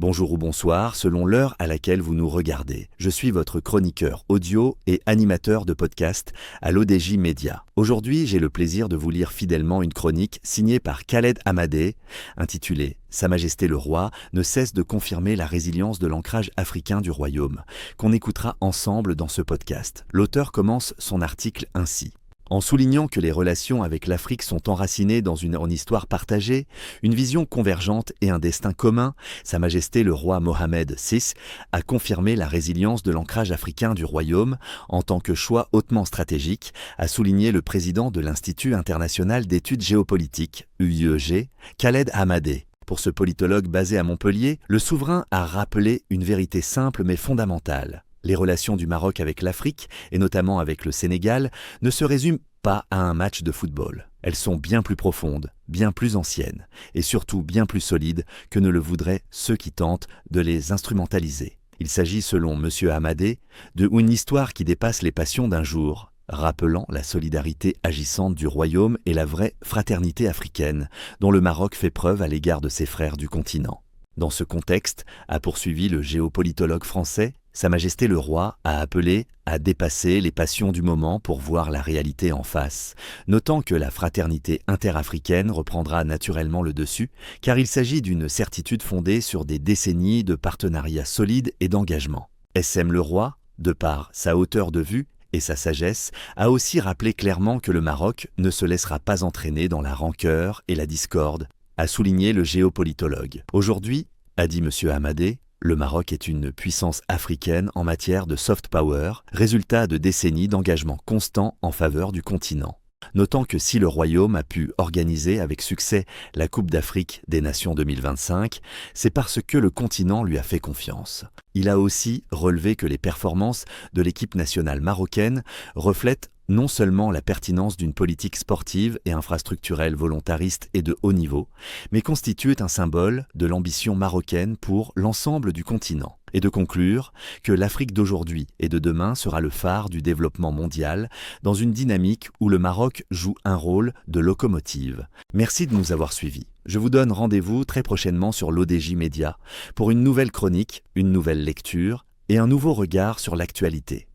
Bonjour ou bonsoir, selon l'heure à laquelle vous nous regardez. Je suis votre chroniqueur audio et animateur de podcast à l'ODJ Média. Aujourd'hui, j'ai le plaisir de vous lire fidèlement une chronique signée par Khaled Hamadeh, intitulée « Sa Majesté le Roi ne cesse de confirmer la résilience de l'ancrage africain du royaume », qu'on écoutera ensemble dans ce podcast. L'auteur commence son article ainsi. En soulignant que les relations avec l'Afrique sont enracinées dans une histoire partagée, une vision convergente et un destin commun, Sa Majesté le roi Mohamed VI a confirmé la résilience de l'ancrage africain du royaume en tant que choix hautement stratégique, a souligné le président de l'Institut international d'études géopolitiques, UIEG, Khaled Hamadeh. Pour ce politologue basé à Montpellier, le souverain a rappelé une vérité simple mais fondamentale. Les relations du Maroc avec l'Afrique, et notamment avec le Sénégal, ne se résument pas à un match de football. Elles sont bien plus profondes, bien plus anciennes, et surtout bien plus solides que ne le voudraient ceux qui tentent de les instrumentaliser. Il s'agit, selon M. Hamadeh, d'une histoire qui dépasse les passions d'un jour, rappelant la solidarité agissante du royaume et la vraie fraternité africaine, dont le Maroc fait preuve à l'égard de ses frères du continent. Dans ce contexte, a poursuivi le géopolitologue français, Sa Majesté le Roi a appelé à dépasser les passions du moment pour voir la réalité en face, notant que la fraternité interafricaine reprendra naturellement le dessus, car il s'agit d'une certitude fondée sur des décennies de partenariats solides et d'engagement. SM le Roi, de par sa hauteur de vue et sa sagesse, a aussi rappelé clairement que le Maroc ne se laissera pas entraîner dans la rancœur et la discorde, a souligné le géopolitologue. Aujourd'hui, a dit M. Hamadeh, le Maroc est une puissance africaine en matière de soft power, résultat de décennies d'engagement constant en faveur du continent. Notant que si le Royaume a pu organiser avec succès la Coupe d'Afrique des Nations 2025, c'est parce que le continent lui a fait confiance. Il a aussi relevé que les performances de l'équipe nationale marocaine reflètent non seulement la pertinence d'une politique sportive et infrastructurelle volontariste et de haut niveau, mais constituent un symbole de l'ambition marocaine pour l'ensemble du continent. Et de conclure que l'Afrique d'aujourd'hui et de demain sera le phare du développement mondial dans une dynamique où le Maroc joue un rôle de locomotive. Merci de nous avoir suivis. Je vous donne rendez-vous très prochainement sur l'ODJ Média pour une nouvelle chronique, une nouvelle lecture et un nouveau regard sur l'actualité.